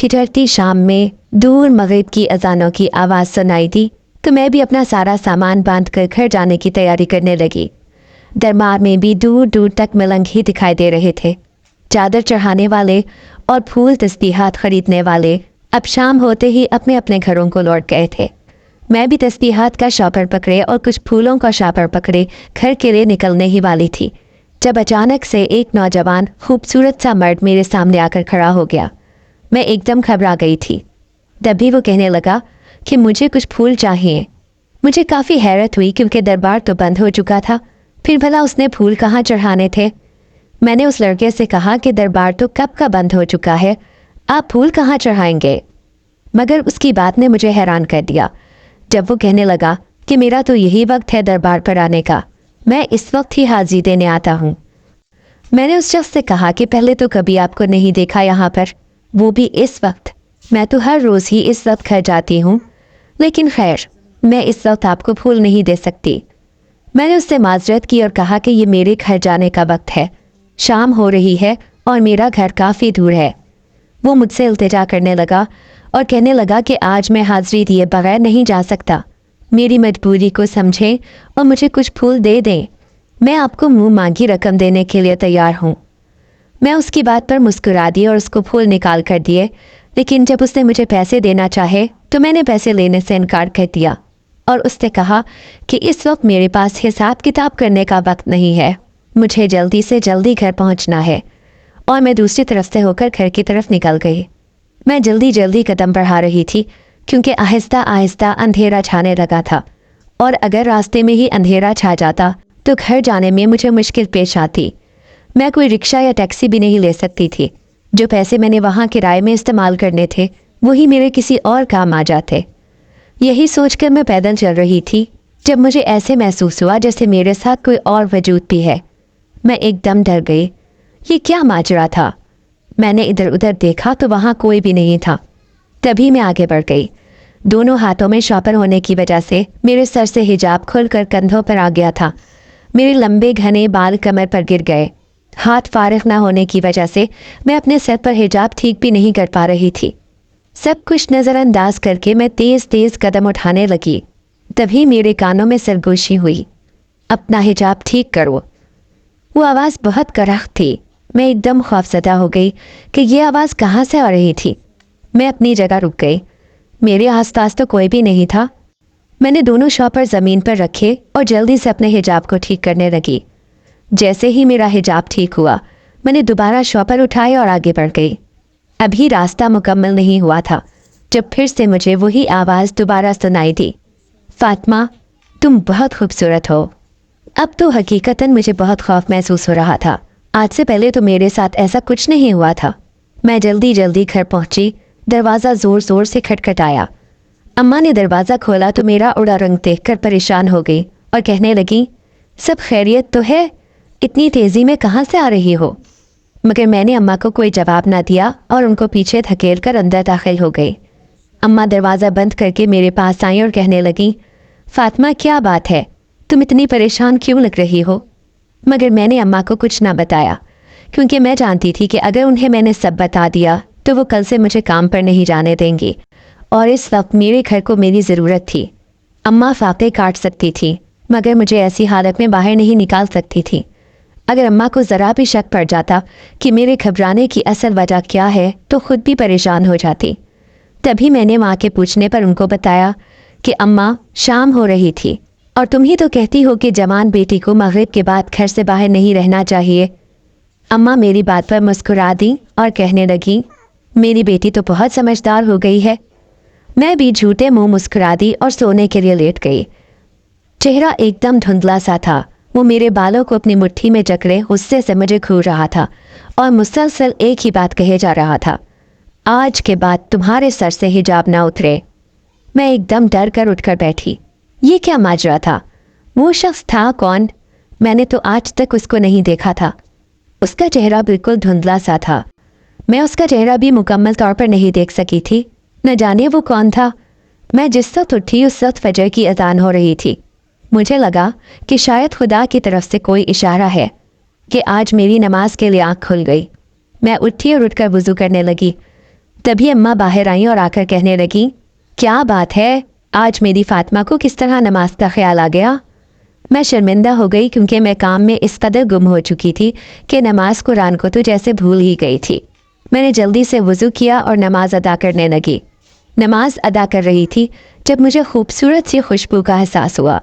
ठिठुरती शाम में दूर मगरिब की अजानों की आवाज़ सुनाई दी तो मैं भी अपना सारा सामान बांध कर घर जाने की तैयारी करने लगी। दरबार में भी दूर दूर तक मलंग ही दिखाई दे रहे थे। चादर चढ़ाने वाले और फूल तस्बीहात खरीदने वाले अब शाम होते ही अपने अपने घरों को लौट गए थे। मैं भी तस्बीहात का शॉपर पकड़े और कुछ फूलों का शॉपर पकड़े घर के लिए निकलने ही वाली थी, जब अचानक से एक नौजवान खूबसूरत सा मर्द मेरे सामने आकर खड़ा हो गया। मैं एकदम घबरा गई थी। तभी वो कहने लगा कि मुझे कुछ फूल चाहिए। मुझे काफ़ी हैरत हुई क्योंकि दरबार तो बंद हो चुका था, फिर भला उसने फूल कहाँ चढ़ाने थे। मैंने उस लड़के से कहा कि दरबार तो कब का बंद हो चुका है, आप फूल कहाँ चढ़ाएंगे। मगर उसकी बात ने मुझे हैरान कर दिया जब वो कहने लगा कि मेरा तो यही वक्त है दरबार पर आने का, मैं इस वक्त ही हाजिरी देने आता हूँ। मैंने उस शख्स से कहा कि पहले तो कभी आपको नहीं देखा यहाँ पर, वो भी इस वक्त। मैं तो हर रोज़ ही इस वक्त घर जाती हूँ, लेकिन खैर मैं इस वक्त आपको फूल नहीं दे सकती। मैंने उससे माजरत की और कहा कि ये मेरे घर जाने का वक्त है, शाम हो रही है और मेरा घर काफ़ी दूर है। वो मुझसे इल्तिजा करने लगा और कहने लगा कि आज मैं हाजिरी दिए बगैर नहीं जा सकता, मेरी मजबूरी को समझें और मुझे कुछ फूल दे दें। मैं आपको मुंह मांगी रकम देने के लिए तैयार हूँ। मैं उसकी बात पर मुस्कुरा दी और उसको फूल निकाल कर दिए, लेकिन जब उसने मुझे पैसे देना चाहे तो मैंने पैसे लेने से इनकार कर दिया और उससे कहा कि इस वक्त मेरे पास हिसाब किताब करने का वक्त नहीं है, मुझे जल्दी से जल्दी घर पहुँचना है। और मैं दूसरी तरफ से होकर घर की तरफ निकल गई। मैं जल्दी जल्दी कदम बढ़ा रही थी क्योंकि आहिस्ता आहिस्ता अंधेरा छाने लगा था, और अगर रास्ते में ही अंधेरा छा जाता तो घर जाने में मुझे मुश्किल पेश आती। मैं कोई रिक्शा या टैक्सी भी नहीं ले सकती थी। जो पैसे मैंने वहाँ किराए में इस्तेमाल करने थे वही मेरे किसी और काम आ जाते। यही सोचकर मैं पैदल चल रही थी जब मुझे ऐसे महसूस हुआ जैसे मेरे साथ कोई और वजूद भी है। मैं एकदम डर गई। ये क्या माजरा था। मैंने इधर उधर देखा तो वहाँ कोई भी नहीं था। तभी मैं आगे बढ़ गई। दोनों हाथों में शॉपर होने की वजह से मेरे सर से हिजाब खुलकर कंधों पर आ गया था। मेरे लंबे घने बाल कमर पर गिर गए। हाथ फारिग ना होने की वजह से मैं अपने सर पर हिजाब ठीक भी नहीं कर पा रही थी। सब कुछ नज़रअंदाज करके मैं तेज़ तेज़ कदम उठाने लगी। तभी मेरे कानों में सरगोशी हुई, अपना हिजाब ठीक करो। वो आवाज़ बहुत कड़क थी। मैं एकदम खौफज़दा हो गई कि ये आवाज़ कहाँ से आ रही थी। मैं अपनी जगह रुक गई। मेरे आसपास तो कोई भी नहीं था। मैंने दोनों शॉपर ज़मीन पर रखे और जल्दी से अपने हिजाब को ठीक करने लगी। जैसे ही मेरा हिजाब ठीक हुआ मैंने दोबारा शॉपर उठाए और आगे बढ़ गई। अभी रास्ता मुकम्मल नहीं हुआ था जब फिर से मुझे वही आवाज़ दोबारा सुनाई दी, फातिमा तुम बहुत खूबसूरत हो। अब तो हकीकतन मुझे बहुत खौफ महसूस हो रहा था। आज से पहले तो मेरे साथ ऐसा कुछ नहीं हुआ था। मैं जल्दी जल्दी घर पहुंची। दरवाज़ा ज़ोर ज़ोर से खटखटाया। अम्मा ने दरवाज़ा खोला तो मेरा उड़ा रंग देखकर परेशान हो गई और कहने लगी, सब खैरियत तो है, इतनी तेज़ी में कहाँ से आ रही हो। मगर मैंने अम्मा को कोई जवाब ना दिया और उनको पीछे धकेल कर अंदर दाखिल हो गई। अम्मा दरवाज़ा बंद करके मेरे पास आई और कहने लगी, फातिमा क्या बात है, तुम इतनी परेशान क्यों लग रही हो। मगर मैंने अम्मा को कुछ ना बताया क्योंकि मैं जानती थी कि अगर उन्हें मैंने सब बता दिया तो वो कल से मुझे काम पर नहीं जाने देंगी, और इस वक्त मेरे घर को मेरी ज़रूरत थी। अम्मा फाके काट सकती थी मगर मुझे ऐसी हालत में बाहर नहीं निकाल सकती थी। अगर अम्मा को ज़रा भी शक पड़ जाता कि मेरे घबराने की असल वजह क्या है तो ख़ुद भी परेशान हो जाती। तभी मैंने माँ के पूछने पर उनको बताया कि अम्मा शाम हो रही थी और तुम ही तो कहती हो कि जवान बेटी को मगरिब के बाद घर से बाहर नहीं रहना चाहिए। अम्मा मेरी बात पर मुस्कुरा दी और कहने लगी, मेरी बेटी तो बहुत समझदार हो गई है। मैं भी झूठे मुंह मुस्कुरा दी और सोने के लिए लेट गई। चेहरा एकदम धुंधला सा था। वो मेरे बालों को अपनी मुट्ठी में जकड़े गुस्से से मुझे घूर रहा था और मुसलसल एक ही बात कहे जा रहा था, आज के बाद तुम्हारे सर से हिजाब ना उतरे। मैं एकदम डर कर उठकर बैठी। ये क्या माजरा था। वो शख्स था कौन। मैंने तो आज तक उसको नहीं देखा था। उसका चेहरा बिल्कुल धुंधला सा था। मैं उसका चेहरा भी मुकम्मल तौर पर नहीं देख सकी थी। न जाने वो कौन था। मैं जिस वक्त उठी उस वक्त फजर की अजान हो रही थी। मुझे लगा कि शायद खुदा की तरफ से कोई इशारा है कि आज मेरी नमाज के लिए आँख खुल गई। मैं उठी और उठकर वज़ू करने लगी। तभी अम्मा बाहर आई और आकर कहने लगी, क्या बात है, आज मेरी फातिमा को किस तरह नमाज का ख्याल आ गया। मैं शर्मिंदा हो गई क्योंकि मैं काम में इस कदर गुम हो चुकी थी कि नमाज कुरान को तो जैसे भूल ही गई थी। मैंने जल्दी से वज़ू किया और नमाज अदा करने लगी। नमाज अदा कर रही थी जब मुझे खूबसूरत सी खुशबू का एहसास हुआ।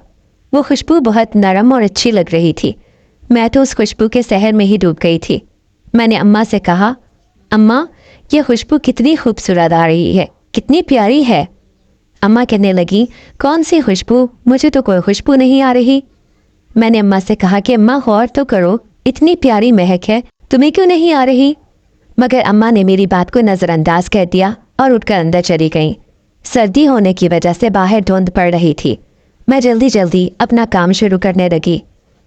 वो खुशबू बहुत नरम और अच्छी लग रही थी। मैं तो उस खुशबू के सहर में ही डूब गई थी। मैंने अम्मा से कहा, अम्मा ये खुशबू कितनी खूबसूरत आ रही है, कितनी प्यारी है। अम्मा कहने लगी, कौन सी खुशबू, मुझे तो कोई खुशबू नहीं आ रही। मैंने अम्मा से कहा कि अम्मा गौर तो करो, इतनी प्यारी महक है, तुम्हें क्यों नहीं आ रही। मगर अम्मा ने मेरी बात को नज़रअंदाज कर दिया और उठकर अंदर चली गईं। सर्दी होने की वजह से बाहर धुंध पड़ रही थी। मैं जल्दी जल्दी अपना काम शुरू करने लगी।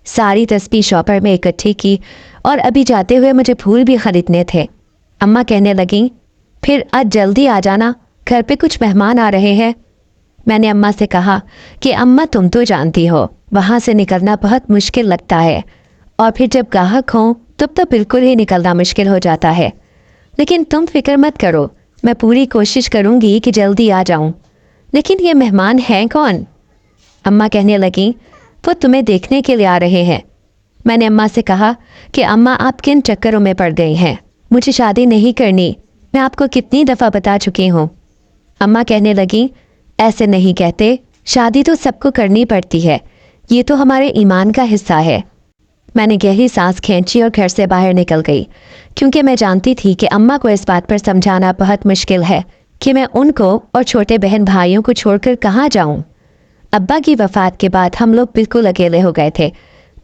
सारी तस्बीह शॉपर में इकट्ठी की और अभी जाते हुए मुझे फूल भी खरीदने थे। अम्मा कहने लगी, फिर आज जल्दी आ जाना, घर पे कुछ मेहमान आ रहे हैं। मैंने अम्मा से कहा कि अम्मा तुम तो जानती हो वहाँ से निकलना बहुत मुश्किल लगता है, और फिर जब ग्राहक हों तब तो बिल्कुल ही निकलना मुश्किल हो जाता है। लेकिन तुम फिक्र मत करो, मैं पूरी कोशिश करूँगी कि जल्दी आ जाऊँ। लेकिन ये मेहमान हैं कौन। अम्मा कहने लगी, वो तुम्हें देखने के लिए आ रहे हैं। मैंने अम्मा से कहा कि अम्मा आप किन चक्करों में पड़ गई हैं, मुझे शादी नहीं करनी, मैं आपको कितनी दफ़ा बता चुकी हूँ। अम्मा कहने लगी, ऐसे नहीं कहते, शादी तो सबको करनी पड़ती है, ये तो हमारे ईमान का हिस्सा है। मैंने गहरी सांस खींची और घर से बाहर निकल गई, क्योंकि मैं जानती थी कि अम्मा को इस बात पर समझाना बहुत मुश्किल है कि मैं उनको और छोटे बहन भाइयों को छोड़कर कहाँ जाऊँ। अब्बा की वफ़ात के बाद हम लोग बिल्कुल अकेले हो गए थे,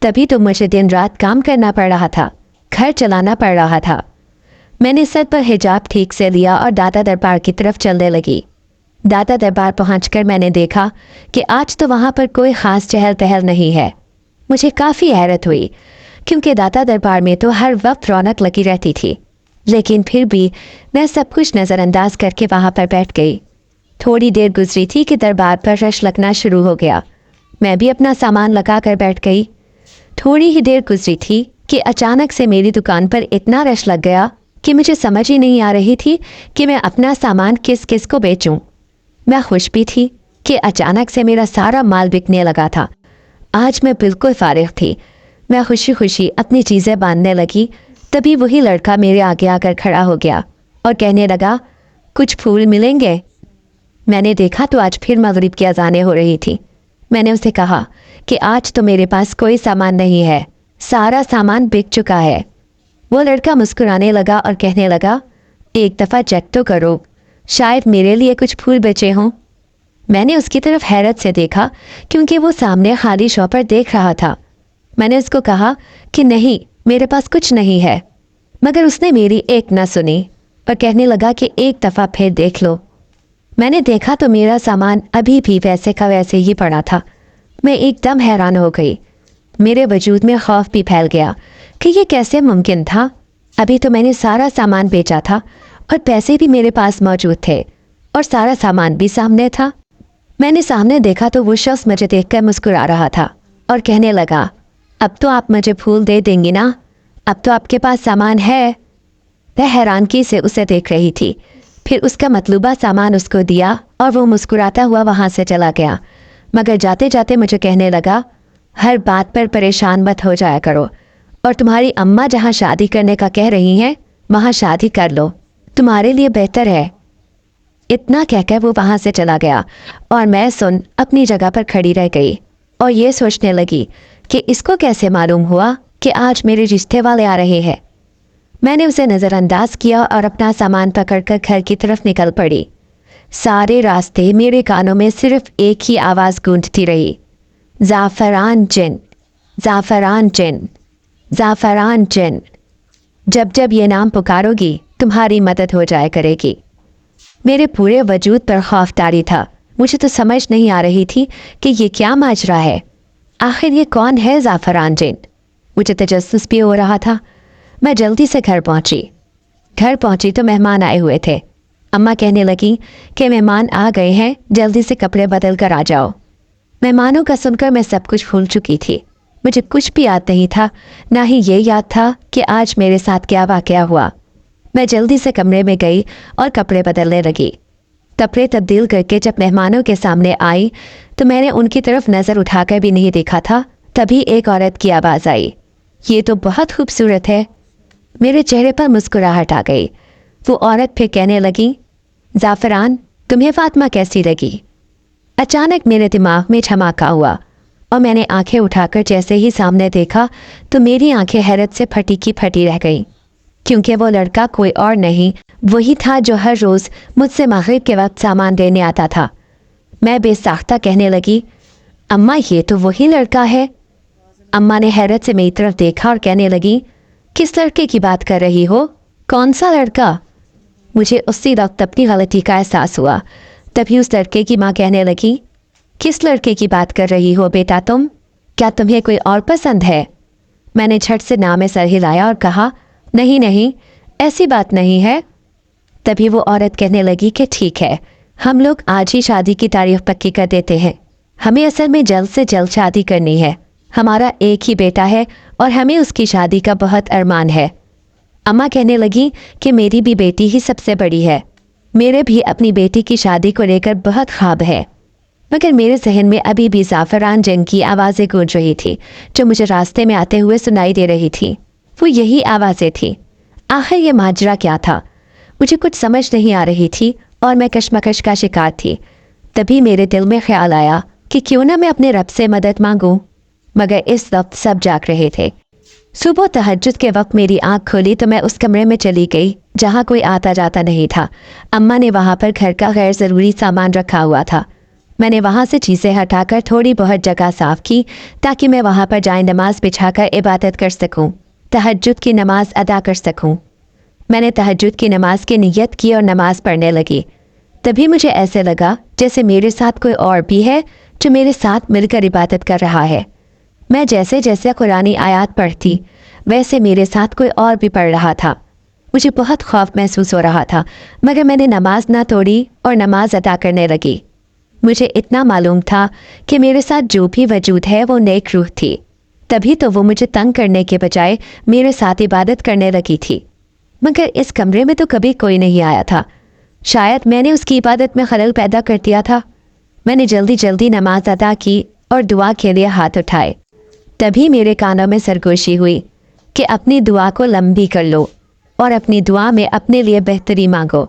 तभी तो मुझे दिन रात काम करना पड़ रहा था, घर चलाना पड़ रहा था। मैंने सर पर हिजाब ठीक से लिया और दादा दरबार की तरफ चलने लगी। दादा दरबार पहुंचकर मैंने देखा कि आज तो वहाँ पर कोई ख़ास चहल पहल नहीं है। मुझे काफ़ी हैरत हुई, क्योंकि दादा दरबार में तो हर वक्त रौनक लगी रहती थी। लेकिन फिर भी मैं सब कुछ नज़रअंदाज करके वहाँ पर बैठ गई। थोड़ी देर गुजरी थी कि दरबार पर रश लगना शुरू हो गया। मैं भी अपना सामान लगा कर बैठ गई। थोड़ी ही देर गुजरी थी कि अचानक से मेरी दुकान पर इतना रश लग गया कि मुझे समझ ही नहीं आ रही थी कि मैं अपना सामान किस किस को बेचूं। मैं खुश भी थी कि अचानक से मेरा सारा माल बिकने लगा था। आज मैं बिल्कुल फारिग थी। मैं खुशी खुशी अपनी चीज़ें बांधने लगी, तभी वही लड़का मेरे आगे आकर खड़ा हो गया और कहने लगा, कुछ फूल मिलेंगे। मैंने देखा तो आज फिर मगरिब की अज़ानें हो रही थी। मैंने उसे कहा कि आज तो मेरे पास कोई सामान नहीं है, सारा सामान बिक चुका है। वो लड़का मुस्कुराने लगा और कहने लगा, एक दफ़ा चेक तो करो, शायद मेरे लिए कुछ फूल बचे हों। मैंने उसकी तरफ हैरत से देखा, क्योंकि वो सामने खाली शॉपर देख रहा था। मैंने उसको कहा कि नहीं, मेरे पास कुछ नहीं है, मगर उसने मेरी एक न सुनी और कहने लगा कि एक दफ़ा फिर देख लो। मैंने देखा तो मेरा सामान अभी भी वैसे का वैसे ही पड़ा था। मैं एकदम हैरान हो गई। मेरे वजूद में खौफ भी फैल गया कि ये कैसे मुमकिन था। अभी तो मैंने सारा सामान बेचा था और पैसे भी मेरे पास मौजूद थे और सारा सामान भी सामने था। मैंने सामने देखा तो वो शख्स मुझे देखकर मुस्कुरा रहा था और कहने लगा, अब तो आप मुझे फूल दे देंगी ना, अब तो आपके पास सामान है। मैं हैरानगी से उसे देख रही थी। फिर उसका मतलूबा सामान उसको दिया और वो मुस्कुराता हुआ वहाँ से चला गया। मगर जाते जाते मुझे कहने लगा, हर बात पर परेशान मत हो जाया करो, और तुम्हारी अम्मा जहाँ शादी करने का कह रही हैं वहाँ शादी कर लो, तुम्हारे लिए बेहतर है। इतना कहकर वो वहाँ से चला गया और मैं अपनी जगह पर खड़ी रह गई और ये सोचने लगी कि इसको कैसे मालूम हुआ कि आज मेरे रिश्ते वाले आ रहे हैं। मैंने उसे नज़रअंदाज किया और अपना सामान पकड़कर घर की तरफ निकल पड़ी। सारे रास्ते मेरे कानों में सिर्फ एक ही आवाज़ गूंजती रही, ज़ाफ़रान जिन, ज़ाफ़रान जिन, ज़ाफ़रान जिन। जब जब ये नाम पुकारोगी तुम्हारी मदद हो जाया करेगी। मेरे पूरे वजूद पर खौफ तारी था। मुझे तो समझ नहीं आ रही थी कि ये क्या माजरा है, आखिर ये कौन है ज़ाफ़रान जिन। मुझे तजस्सुस भी हो रहा था। मैं जल्दी से घर पहुंची तो मेहमान आए हुए थे। अम्मा कहने लगी कि मेहमान आ गए हैं, जल्दी से कपड़े बदल कर आ जाओ। मेहमानों का सुनकर मैं सब कुछ भूल चुकी थी। मुझे कुछ भी याद नहीं था, ना ही ये याद था कि आज मेरे साथ क्या वाक़या हुआ। मैं जल्दी से कमरे में गई और कपड़े बदलने लगी। कपड़े तब्दील करके जब मेहमानों के सामने आई तो मैंने उनकी तरफ नज़र उठाकर भी नहीं देखा था, तभी एक औरत की आवाज़ आई, ये तो बहुत खूबसूरत है। मेरे चेहरे पर मुस्कुराहट आ गई। वो औरत फिर कहने लगी, ज़ाफ़रान, तुम्हें फ़ातिमा कैसी लगी? अचानक मेरे दिमाग में धमाका हुआ और मैंने आंखें उठाकर जैसे ही सामने देखा तो मेरी आंखें हैरत से फटी की फटी रह गईं, क्योंकि वो लड़का कोई और नहीं, वही था जो हर रोज़ मुझसे मग़रिब के वक्त सामान देने आता था। मैं बेसाख्ता कहने लगी, अम्मा ये तो वही लड़का है। अम्मा ने हैरत से मेरी तरफ देखा और कहने लगी, किस लड़के की बात कर रही हो? कौन सा लड़का? मुझे उसी वक्त अपनी गलती का एहसास हुआ। तभी उस लड़के की माँ कहने लगी, किस लड़के की बात कर रही हो बेटा तुम? क्या तुम्हें कोई और पसंद है? मैंने झट से ना में सर हिलाया और कहा, नहीं नहीं, ऐसी बात नहीं है। तभी वो औरत कहने लगी कि ठीक है, हम लोग आज ही शादी की तारीख पक्की कर देते हैं। हमें असल में जल्द से जल्द शादी करनी है। हमारा एक ही बेटा है और हमें उसकी शादी का बहुत अरमान है। अम्मा कहने लगी कि मेरी भी बेटी ही सबसे बड़ी है। मेरे भी अपनी बेटी की शादी को लेकर बहुत ख्वाब है, मगर मेरे जहन में अभी भी ज़ाफ़रान जंग की आवाज़ें गूंज रही थी जो मुझे रास्ते में आते हुए सुनाई दे रही थी। वो यही आवाज़ें थी। आखिर ये माजरा क्या था? मुझे कुछ समझ नहीं आ रही थी और मैं कशमकश का शिकार थी। तभी मेरे दिल में ख्याल आया कि क्यों ना मैं अपने रब से मदद मांगूं, मगर इस वक्त सब जाग रहे थे। सुबह तहज्जुद के वक्त मेरी आंख खोली तो मैं उस कमरे में चली गई जहां कोई आता जाता नहीं था। अम्मा ने वहां पर घर का गैर ज़रूरी सामान रखा हुआ था। मैंने वहां से चीज़ें हटाकर थोड़ी बहुत जगह साफ़ की ताकि मैं वहां पर जाए नमाज बिछाकर इबादत कर सकूं, तहज्जुद की नमाज अदा कर सकूं। मैंने तहज्जुद की नमाज की नियत की और नमाज पढ़ने लगी। तभी मुझे ऐसे लगा जैसे मेरे साथ कोई और भी है जो मेरे साथ मिलकर इबादत कर रहा है। मैं जैसे जैसे कुरानी आयात पढ़ती वैसे मेरे साथ कोई और भी पढ़ रहा था। मुझे बहुत खौफ महसूस हो रहा था, मगर मैंने नमाज ना तोड़ी और नमाज अदा करने लगी। मुझे इतना मालूम था कि मेरे साथ जो भी वजूद है वो नेक रूह थी, तभी तो वो मुझे तंग करने के बजाय मेरे साथ इबादत करने लगी थी। मगर इस कमरे में तो कभी कोई नहीं आया था। शायद मैंने उसकी इबादत में खलल पैदा कर दिया था। मैंने जल्दी जल्दी नमाज अदा की और दुआ के लिए हाथ उठाए। तभी मेरे कानों में सरगोशी हुई कि अपनी दुआ को लंबी कर लो और अपनी दुआ में अपने लिए बेहतरी मांगो,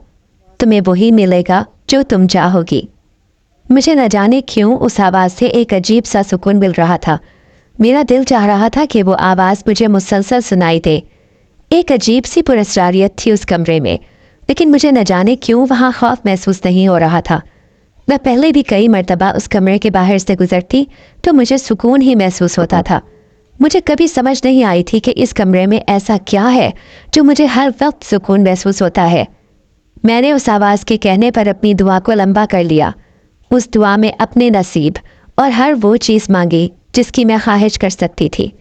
तुम्हें वही मिलेगा जो तुम चाहोगी। मुझे न जाने क्यों उस आवाज़ से एक अजीब सा सुकून मिल रहा था। मेरा दिल चाह रहा था कि वो आवाज़ मुझे मुसलसल सुनाई दे। एक अजीब सी पुरस्कारियत थी उस कमरे में, लेकिन मुझे न जाने क्यों वहाँ खौफ महसूस नहीं हो रहा था। मैं पहले भी कई मर्तबा उस कमरे के बाहर से गुजरती तो मुझे सुकून ही महसूस होता था। मुझे कभी समझ नहीं आई थी कि इस कमरे में ऐसा क्या है जो मुझे हर वक्त सुकून महसूस होता है। मैंने उस आवाज़ के कहने पर अपनी दुआ को लंबा कर लिया। उस दुआ में अपने नसीब और हर वो चीज़ मांगी जिसकी मैं ख्वाहिश कर सकती थी।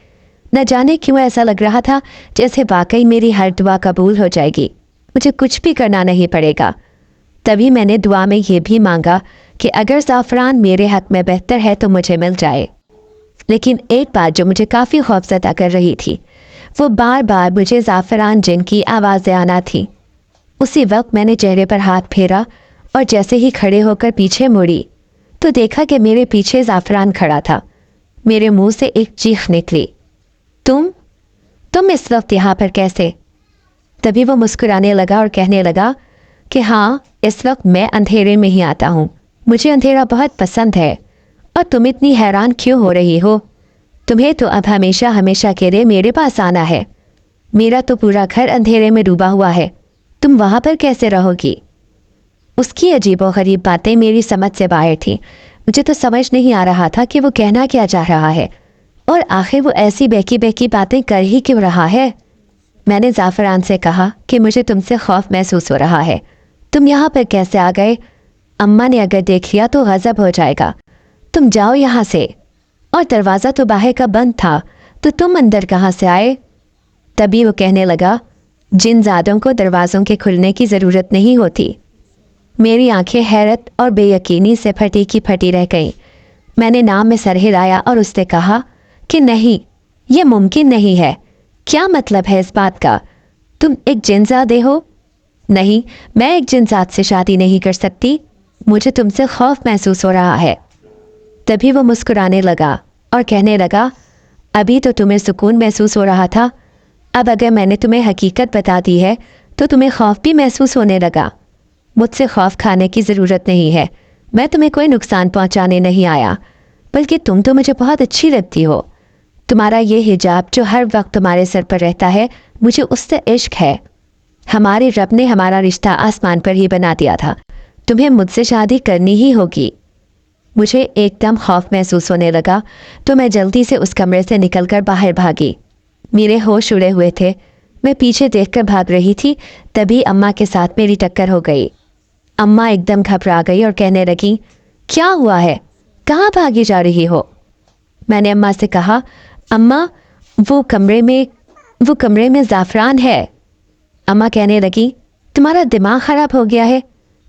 न जाने क्यों ऐसा लग रहा था जैसे वाकई मेरी हर दुआ कबूल हो जाएगी, मुझे कुछ भी करना नहीं पड़ेगा। तभी मैंने दुआ में ये भी मांगा कि अगर ज़ाफ़रान मेरे हक़ में बेहतर है तो मुझे मिल जाए। लेकिन एक बात जो मुझे काफ़ी खौफज़दा कर रही थी, वो बार बार मुझे ज़ाफ़रान जिन की आवाज़ें आना थी। उसी वक्त मैंने चेहरे पर हाथ फेरा और जैसे ही खड़े होकर पीछे मुड़ी तो देखा कि मेरे पीछे ज़ाफ़रान खड़ा था। मेरे मुंह से एक चीख निकली, तुम इस वक्त यहाँ पर कैसे? तभी वो मुस्कुराने लगा और कहने लगा कि हाँ, इस वक्त मैं अंधेरे में ही आता हूँ, मुझे अंधेरा बहुत पसंद है। और तुम इतनी हैरान क्यों हो रही हो? तुम्हें तो अब हमेशा हमेशा के लिए मेरे पास आना है। मेरा तो पूरा घर अंधेरे में डूबा हुआ है, तुम वहाँ पर कैसे रहोगी? उसकी अजीबोगरीब बातें मेरी समझ से बाहर थीं। मुझे तो समझ नहीं आ रहा था कि वो कहना क्या चाह रहा है, और आखिर वो ऐसी बहकी बहकी बातें कर ही क्यों रहा है। मैंने ज़ाफ़रान से कहा कि मुझे तुमसे खौफ महसूस हो रहा है, तुम यहाँ पर कैसे आ गए? अम्मा ने अगर देख लिया तो गज़ब हो जाएगा, तुम जाओ यहाँ से। और दरवाज़ा तो बाहर का बंद था, तो तुम अंदर कहाँ से आए? तभी वो कहने लगा, जिन ज़ादों को दरवाज़ों के खुलने की ज़रूरत नहीं होती। मेरी आंखें हैरत और बेयकीनी से फटी की फटी रह गईं। मैंने नाम में सर हिलाया और उससे कहा कि नहीं, ये मुमकिन नहीं है। क्या मतलब है इस बात का? तुम एक जिनज़ादे हो? नहीं, मैं एक जिनजात से शादी नहीं कर सकती, मुझे तुमसे खौफ महसूस हो रहा है। तभी वो मुस्कुराने लगा और कहने लगा, अभी तो तुम्हें सुकून महसूस हो रहा था, अब अगर मैंने तुम्हें हकीकत बता दी है तो तुम्हें खौफ भी महसूस होने लगा। मुझसे खौफ खाने की ज़रूरत नहीं है, मैं तुम्हें कोई नुकसान पहुंचाने नहीं आया, बल्कि तुम तो मुझे बहुत अच्छी लगती हो। तुम्हारा ये हिजाब जो हर वक्त तुम्हारे सर पर रहता है, मुझे उससे इश्क है। हमारे रब ने हमारा रिश्ता आसमान पर ही बना दिया था, तुम्हें मुझसे शादी करनी ही होगी। मुझे एकदम खौफ महसूस होने लगा तो मैं जल्दी से उस कमरे से निकलकर बाहर भागी। मेरे होश उड़े हुए थे, मैं पीछे देखकर भाग रही थी, तभी अम्मा के साथ मेरी टक्कर हो गई। अम्मा एकदम घबरा गई और कहने लगी, क्या हुआ है, कहाँ भागी जा रही हो? मैंने अम्मा से कहा, अम्मा वो कमरे में ज़ाफ़रान है। अम्मा कहने लगी, तुम्हारा दिमाग ख़राब हो गया है?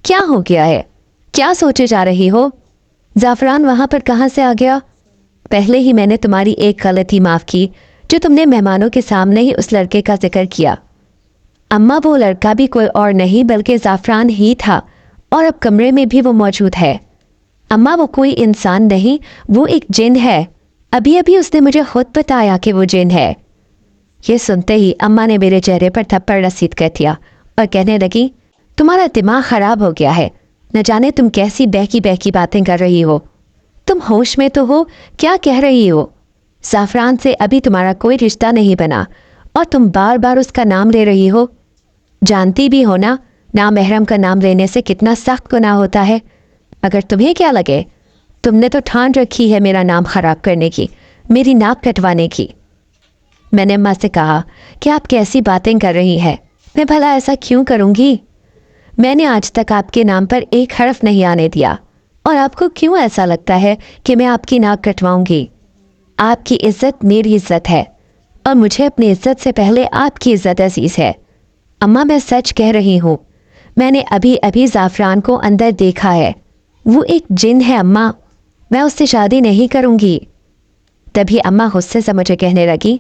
क्या हो गया है, क्या सोचे जा रही हो? ज़ाफ़रान वहाँ पर कहाँ से आ गया? पहले ही मैंने तुम्हारी एक गलती माफ़ की, जो तुमने मेहमानों के सामने ही उस लड़के का जिक्र किया। अम्मा वो लड़का भी कोई और नहीं बल्कि ज़ाफ़रान ही था, और अब कमरे में भी वो मौजूद है। अम्मा वो कोई इंसान नहीं, वो एक जिन है। अभी अभी उसने मुझे खुद बताया कि वो जिन है। ये सुनते ही अम्मा ने मेरे चेहरे पर थप्पड़ रसीद कर दिया और कहने लगी, तुम्हारा दिमाग ख़राब हो गया है, न जाने तुम कैसी बहकी बहकी बातें कर रही हो। तुम होश में तो हो? क्या कह रही हो? ज़ाफ़रान से अभी तुम्हारा कोई रिश्ता नहीं बना और तुम बार बार उसका नाम ले रही हो। जानती भी हो ना, नामहरम का नाम लेने से कितना सख्त गुनाह होता है। अगर तुम्हें क्या लगे, तुमने तो ठान रखी है मेरा नाम ख़राब करने की, मेरी नाक कटवाने की। मैंने अम्मा से कहा कि आप कैसी बातें कर रही हैं, मैं भला ऐसा क्यों करूँगी? मैंने आज तक आपके नाम पर एक हर्फ नहीं आने दिया, और आपको क्यों ऐसा लगता है कि मैं आपकी नाक कटवाऊंगी? आपकी इज्जत मेरी इज्जत है, और मुझे अपनी इज्जत से पहले आपकी इज्जत अजीज़ है। अम्मा मैं सच कह रही हूँ, मैंने अभी अभी ज़ाफ़रान को अंदर देखा है, वो एक जिन है अम्मा, मैं उससे शादी नहीं करूँगी। तभी अम्मा गुस्से से मुझे कहने लगी,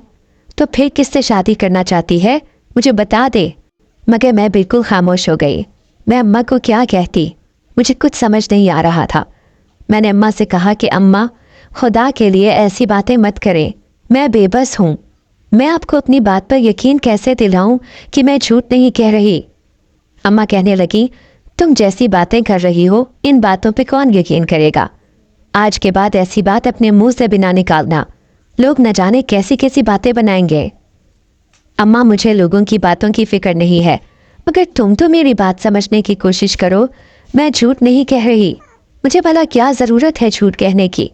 तो फिर किससे शादी करना चाहती है, मुझे बता दे। मगर मैं बिल्कुल खामोश हो गई। मैं अम्मा को क्या कहती, मुझे कुछ समझ नहीं आ रहा था। मैंने अम्मा से कहा कि अम्मा, खुदा के लिए ऐसी बातें मत करें, मैं बेबस हूँ। मैं आपको अपनी बात पर यकीन कैसे दिलाऊं कि मैं झूठ नहीं कह रही? अम्मा कहने लगी, तुम जैसी बातें कर रही हो, इन बातों पे कौन यकीन करेगा? आज के बाद ऐसी बात अपने मुंह से बिना निकालना, लोग न जाने कैसी कैसी बातें बनाएंगे। अम्मा मुझे लोगों की बातों की फिक्र नहीं है, मगर तुम तो मेरी बात समझने की कोशिश करो। मैं झूठ नहीं कह रही, मुझे भला क्या ज़रूरत है झूठ कहने की?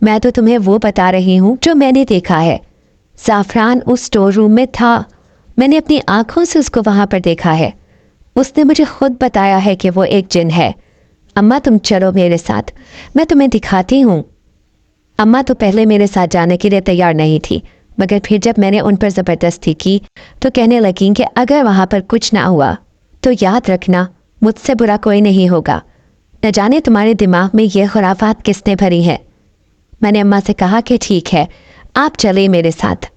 मैं तो तुम्हें वो बता रही हूँ जो मैंने देखा है। ज़ाफ़रान उस स्टोर रूम में था, मैंने अपनी आंखों से उसको वहाँ पर देखा है। उसने मुझे खुद बताया है कि वो एक जिन है। अम्मा तुम चलो मेरे साथ, मैं तुम्हें दिखाती हूँ। अम्मा तो पहले मेरे साथ जाने के लिए तैयार नहीं थी, मगर फिर जब मैंने उन पर ज़बरदस्ती की तो कहने लगी कि अगर वहाँ पर कुछ ना हुआ तो याद रखना, मुझसे बुरा कोई नहीं होगा। न जाने तुम्हारे दिमाग में ये खुराफात किसने भरी है। मैंने अम्मा से कहा कि ठीक है, आप चले मेरे साथ।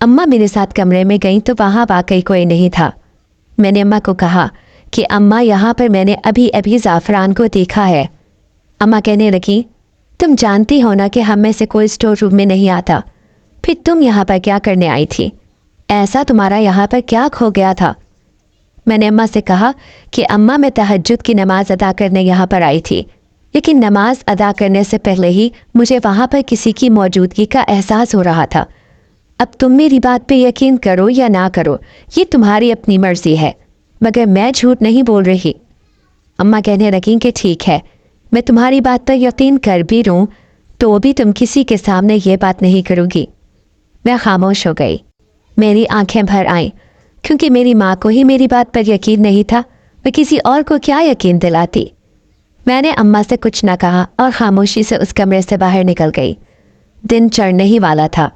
अम्मा मेरे साथ कमरे में गई तो वहाँ वाकई कोई नहीं था। मैंने अम्मा को कहा कि अम्मा, यहाँ पर मैंने अभी अभी ज़ाफ़रान को देखा है। अम्मा कहने लगी, तुम जानती हो ना कि हम में से कोई स्टोर रूम में नहीं आता, फिर तुम यहाँ पर क्या करने आई थी? ऐसा तुम्हारा यहाँ पर क्या खो गया था? मैंने अम्मा से कहा कि अम्मा, मैं तहज्जुद की नमाज़ अदा करने यहाँ पर आई थी, लेकिन नमाज अदा करने से पहले ही मुझे वहाँ पर किसी की मौजूदगी का एहसास हो रहा था। अब तुम मेरी बात पे यकीन करो या ना करो, ये तुम्हारी अपनी मर्जी है, मगर मैं झूठ नहीं बोल रही। अम्मा कहने लगी कि ठीक है, मैं तुम्हारी बात पर यकीन कर भी लूँ तो भी तुम किसी के सामने ये बात नहीं करोगी। मैं खामोश हो गई। मेरी आंखें भर आईं, क्योंकि मेरी माँ को ही मेरी बात पर यकीन नहीं था, मैं किसी और को क्या यकीन दिलाती। मैंने अम्मा से कुछ न कहा और खामोशी से उस कमरे से बाहर निकल गई। दिन चढ़ने ही वाला था।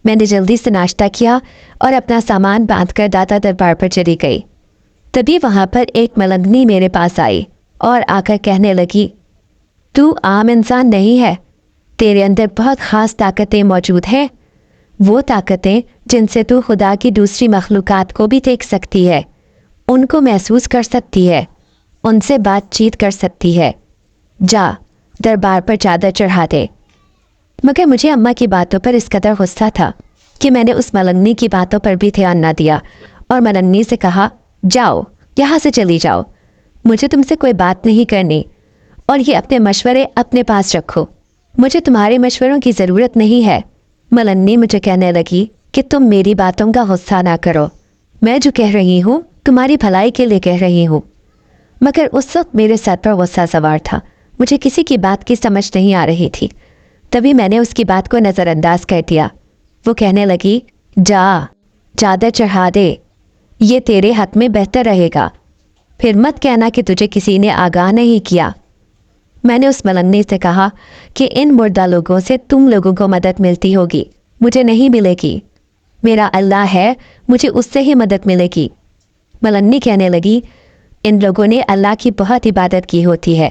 मैंने जल्दी से नाश्ता किया और अपना सामान बांधकर दाता दरबार पर चली गई। तभी वहाँ पर एक मलंगनी मेरे पास आई और आकर कहने लगी, तू आम इंसान नहीं है, तेरे अंदर बहुत ख़ास ताकतें मौजूद हैं, वो ताकतें जिनसे तू खुदा की दूसरी मखलूक़ात को भी देख सकती है। ان کو محسوس کر سکتی ہے، ان سے بات چیت کر سکتی ہے۔ جا دربار پر چادر چڑھا دے۔ مگر مجھے اماں کی باتوں پر اس قدر غصہ تھا کہ میں نے اس ملنگنی کی باتوں پر بھی دھیان نہ دیا اور ملنگنی سے کہا، جاؤ یہاں سے چلی جاؤ، مجھے تم سے کوئی بات نہیں کرنی، اور یہ اپنے مشورے اپنے پاس رکھو، مجھے تمہارے مشوروں کی ضرورت نہیں ہے۔ ملنگنی مجھے کہنے لگی کہ تم میری باتوں کا غصہ نہ کرو، میں جو کہہ رہی ہوں تمہاری بھلائی کے لیے کہہ رہی ہوں۔ مگر اس وقت میرے سر پر غصہ سوار تھا، مجھے کسی کی بات کی سمجھ نہیں آ رہی تھی۔ تبھی میں نے اس کی بات کو نظر انداز کر دیا۔ وہ کہنے لگی، جا چادر چڑھا دے، یہ تیرے حق میں بہتر رہے گا، پھر مت کہنا کہ تجھے کسی نے آگاہ نہیں کیا۔ میں نے اس ملنگنی سے کہا کہ ان مردہ لوگوں سے تم لوگوں کو مدد ملتی ہوگی، مجھے نہیں ملے گی، میرا اللہ ہے، مجھے اس سے ہی مدد ملے گی۔ ملنگنی کہنے لگی، ان لوگوں نے اللہ کی بہت عبادت کی ہوتی ہے،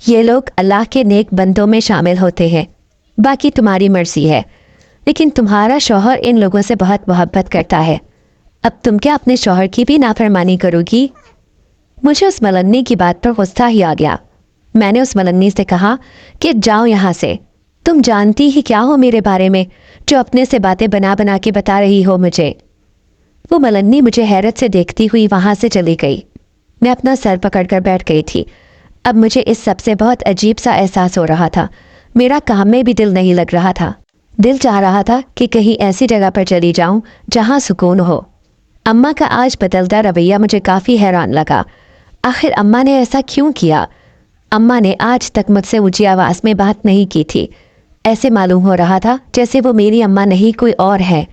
یہ لوگ اللہ کے نیک بندوں میں شامل ہوتے ہیں، باقی تمہاری مرضی ہے، لیکن تمہارا شوہر ان لوگوں سے بہت محبت کرتا ہے، اب تم کیا اپنے شوہر کی بھی نافرمانی کرو گی؟ مجھے اس ملنگنی کی بات پر غصہ ہی آ گیا۔ میں نے اس ملنگنی سے کہا کہ جاؤ یہاں سے، تم جانتی ہی کیا ہو میرے بارے میں جو اپنے سے باتیں بنا بنا کے بتا رہی ہو مجھے۔ وہ ملنگنی مجھے حیرت سے دیکھتی ہوئی وہاں سے چلی گئی۔ میں اپنا سر پکڑ کر بیٹھ گئی تھی۔ اب مجھے اس سب سے بہت عجیب سا احساس ہو رہا تھا، میرا کام میں بھی دل نہیں لگ رہا تھا، دل چاہ رہا تھا کہ کہیں ایسی جگہ پر چلی جاؤں جہاں سکون ہو۔ اماں کا آج بدلتا رویہ مجھے کافی حیران لگا، آخر اماں نے ایسا کیوں کیا؟ اماں نے آج تک مجھ سے اونچی آواز میں بات نہیں کی تھی، ایسے معلوم ہو رہا تھا جیسے وہ میری اماں نہیں کوئی اور ہے،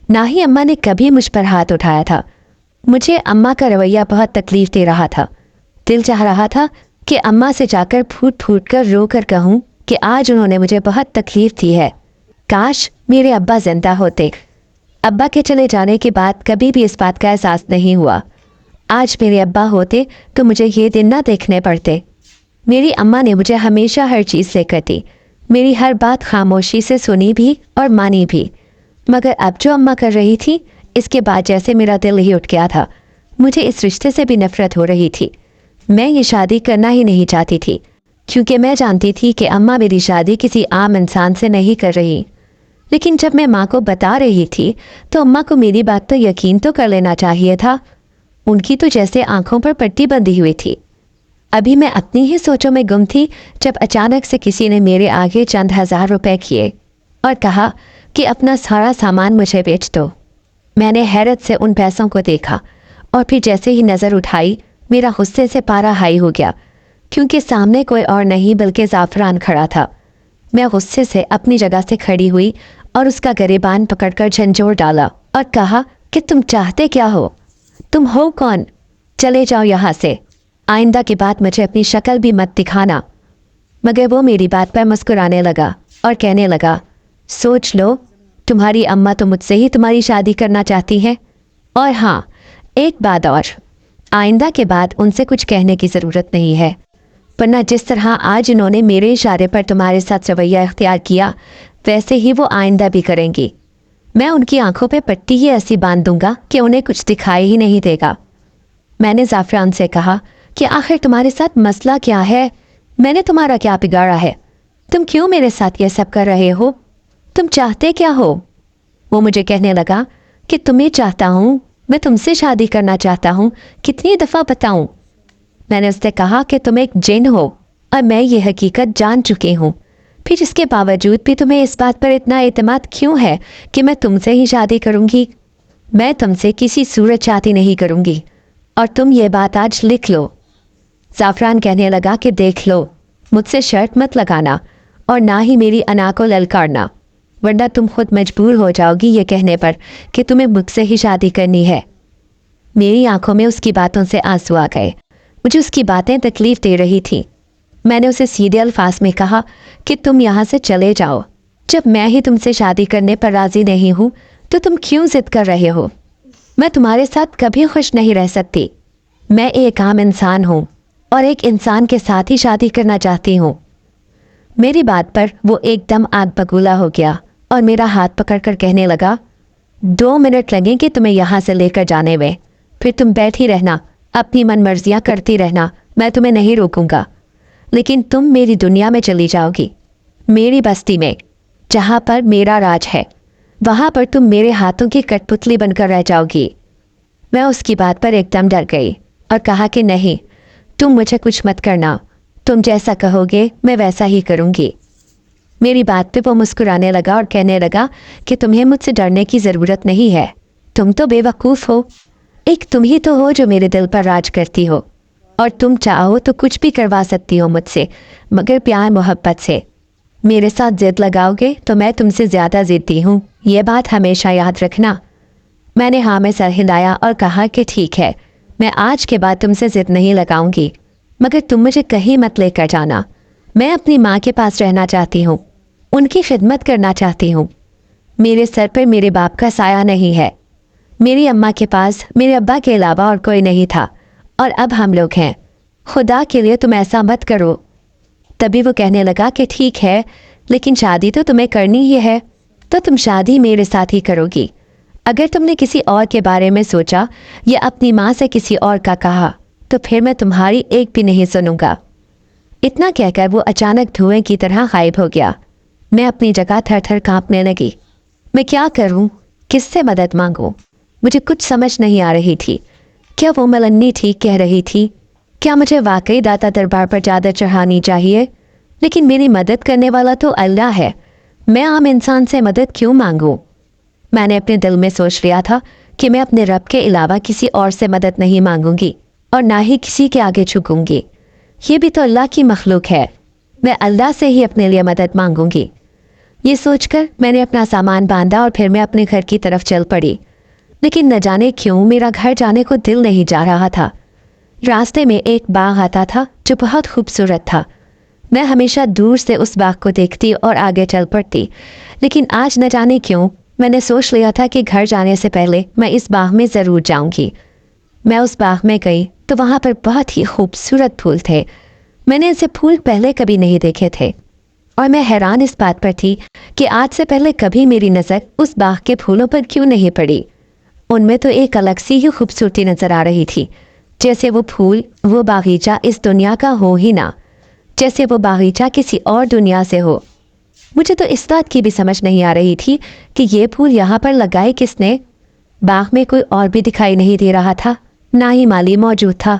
نہ ہی اماں نے کبھی مجھ پر ہاتھ اٹھایا تھا۔ مجھے اماں کا رویہ بہت تکلیف دے رہا تھا، دل چاہ رہا تھا کہ اماں سے جا کر پھوٹ پھوٹ کر رو کر کہوں کہ آج انہوں نے مجھے بہت تکلیف دی ہے، کاش میرے ابا زندہ ہوتے۔ ابا کے چلے جانے کے بعد کبھی بھی اس بات کا احساس نہیں ہوا، آج میرے ابا ہوتے تو مجھے یہ دن نہ دیکھنے پڑتے۔ میری اماں نے مجھے ہمیشہ ہر چیز سے کہتی، میری ہر بات خاموشی سے سنی بھی اور مانی بھی، مگر اب جو اماں کر رہی تھی اس کے بعد جیسے میرا دل ہی اٹھ گیا تھا۔ مجھے اس رشتے سے بھی نفرت ہو رہی تھی، میں یہ شادی کرنا ہی نہیں چاہتی تھی، کیونکہ میں جانتی تھی کہ اماں میری شادی کسی عام انسان سے نہیں کر رہی۔ لیکن جب میں ماں کو بتا رہی تھی تو اماں کو میری بات تو یقین تو کر لینا چاہیے تھا، ان کی تو جیسے آنکھوں پر پٹی بندھی ہوئی تھی۔ ابھی میں اپنی ہی سوچوں میں گم تھی جب اچانک سے کسی نے میرے آگے چند ہزار روپے کیے اور کہا کہ اپنا سارا سامان مجھے بیچ دو۔ میں نے حیرت سے ان پیسوں کو دیکھا اور پھر جیسے ہی نظر اٹھائی میرا غصے سے پارا ہائی ہو گیا، کیونکہ سامنے کوئی اور نہیں بلکہ زعفران کھڑا تھا۔ میں غصے سے اپنی جگہ سے کھڑی ہوئی اور اس کا گریبان پکڑ کر جھنجھوڑ ڈالا اور کہا کہ تم چاہتے کیا ہو؟ تم ہو کون؟ چلے جاؤ یہاں سے، آئندہ کے بعد مجھے اپنی شکل بھی مت دکھانا۔ مگر وہ میری بات پر مسکرانے لگا اور کہنے لگا، سوچ لو، تمہاری اماں تو مجھ سے ہی تمہاری شادی کرنا چاہتی ہے، اور ہاں ایک بات اور، آئندہ کے بعد ان سے کچھ کہنے کی ضرورت نہیں ہے، ورنہ جس طرح آج انہوں نے میرے اشارے پر تمہارے ساتھ رویہ اختیار کیا ویسے ہی وہ آئندہ بھی کریں گی۔ میں ان کی آنکھوں پہ پٹی ہی ایسی باندھ دوں گا کہ انہیں کچھ دکھائی ہی نہیں دے گا۔ میں نے زعفران سے کہا کہ آخر تمہارے ساتھ مسئلہ کیا ہے؟ میں نے تمہارا کیا بگاڑا ہے؟ تم کیوں میرے ساتھ یہ سب کر رہے ہو؟ تم چاہتے کیا ہو؟ وہ مجھے کہنے لگا کہ تمہیں چاہتا ہوں، میں تم سے شادی کرنا چاہتا ہوں، کتنی دفعہ بتاؤں؟ میں نے اس سے کہا کہ تم ایک جن ہو اور میں یہ حقیقت جان چکی ہوں، پھر اس کے باوجود بھی تمہیں اس بات پر اتنا اعتماد کیوں ہے کہ میں تم سے ہی شادی کروں گی؟ میں تم سے کسی صورت شادی نہیں کروں گی، اور تم یہ بات آج لکھ لو۔ زعفران کہنے لگا کہ دیکھ لو، مجھ سے شرط مت لگانا اور نہ ہی میری انا کو للکارنا، ورنہ تم خود مجبور ہو جاؤ گی یہ کہنے پر کہ تمہیں مجھ سے ہی شادی کرنی ہے۔ میری آنکھوں میں اس کی باتوں سے آنسو آ گئے، مجھے اس کی باتیں تکلیف دے رہی تھیں۔ میں نے اسے سیدھے الفاظ میں کہا کہ تم یہاں سے چلے جاؤ، جب میں ہی تم سے شادی کرنے پر راضی نہیں ہوں تو تم کیوں ضد کر رہے ہو؟ میں تمہارے ساتھ کبھی خوش نہیں رہ سکتی، میں ایک عام انسان ہوں اور ایک انسان کے ساتھ ہی شادی کرنا چاہتی ہوں۔ میری بات پر وہ ایک دم آگ بگولا ہو گیا اور میرا ہاتھ پکڑ کر کہنے لگا، 2 منٹ لگیں گے تمہیں یہاں سے لے کر جانے میں، پھر تم بیٹھ ہی رہنا، अपनी मन मर्जियाँ करती रहना, मैं तुम्हें नहीं रोकूंगा, लेकिन तुम मेरी दुनिया में चली जाओगी, मेरी बस्ती में, जहाँ पर मेरा राज है। वहाँ पर तुम मेरे हाथों की कठपुतली बनकर रह जाओगी। मैं उसकी बात पर एकदम डर गई और कहा कि नहीं, तुम मुझे कुछ मत करना, तुम जैसा कहोगे मैं वैसा ही करूँगी। मेरी बात पे वो मुस्कुराने लगा और कहने लगा कि तुम्हें मुझसे डरने की ज़रूरत नहीं है, तुम तो बेवकूफ़ हो। एक तुम ही तो हो जो मेरे दिल पर राज करती हो, और तुम चाहो तो कुछ भी करवा सकती हो मुझसे, मगर प्यार मोहब्बत से। मेरे साथ जिद लगाओगे तो मैं तुमसे ज़्यादा ज़िद्दी हूँ, ये बात हमेशा याद रखना। मैंने हाँ में सर हिलाया और कहा कि ठीक है, मैं आज के बाद तुमसे जिद नहीं लगाऊंगी, मगर तुम मुझे कहीं मत लेकर जाना। मैं अपनी माँ के पास रहना चाहती हूँ, उनकी खिदमत करना चाहती हूँ। मेरे सर पर मेरे बाप का साया नहीं है। मेरी अम्मा के पास मेरे अब्बा के अलावा और कोई नहीं था, और अब हम लोग हैं। खुदा के लिए तुम ऐसा मत करो। तभी वो कहने लगा कि ठीक है, लेकिन शादी तो तुम्हें करनी ही है, तो तुम शादी मेरे साथ ही करोगी। अगर तुमने किसी और के बारे में सोचा या अपनी माँ से किसी और का कहा तो फिर मैं तुम्हारी एक भी नहीं सुनूंगा। इतना कहकर वो अचानक धुएं की तरह गायब हो गया। मैं अपनी जगह थर थर कांपने लगी। मैं क्या करूं, किससे मदद मांगूं? मुझे कुछ समझ नहीं आ रही थी। क्या वो मलन्नी ठीक कह रही थी? क्या मुझे वाकई दाता दरबार पर चादर चढ़ानी चाहिए? लेकिन मेरी मदद करने वाला तो अल्लाह है, मैं आम इंसान से मदद क्यों मांगूं? मैंने अपने दिल में सोच लिया था कि मैं अपने रब के अलावा किसी और से मदद नहीं मांगूंगी और ना ही किसी के आगे झुकूंगी। ये भी तो अल्लाह की मखलूक है, मैं अल्लाह से ही अपने लिए मदद मांगूंगी। ये सोचकर मैंने अपना सामान बांधा और फिर मैं अपने घर की तरफ चल पड़ी। लेकिन न जाने क्यों मेरा घर जाने को दिल नहीं जा रहा था। रास्ते में एक बाग आता था जो बहुत खूबसूरत था। मैं हमेशा दूर से उस बाग को देखती और आगे चल पड़ती, लेकिन आज न जाने क्यों मैंने सोच लिया था कि घर जाने से पहले मैं इस बाग में ज़रूर जाऊंगी। मैं उस बाग में गई तो वहाँ पर बहुत ही खूबसूरत फूल थे। मैंने ऐसे फूल पहले कभी नहीं देखे थे, और मैं हैरान इस बात पर थी कि आज से पहले कभी मेरी नज़र उस बाग के फूलों पर क्यों नहीं पड़ी। उनमें तो एक अलग सी ही खूबसूरती नज़र आ रही थी, जैसे वो फूल, वो बागीचा इस दुनिया का हो ही ना, जैसे वो बागीचा किसी और दुनिया से हो। मुझे तो इस बात की भी समझ नहीं आ रही थी कि ये फूल यहाँ पर लगाए किसने। बाग में कोई और भी दिखाई नहीं दे रहा था, ना ही माली मौजूद था।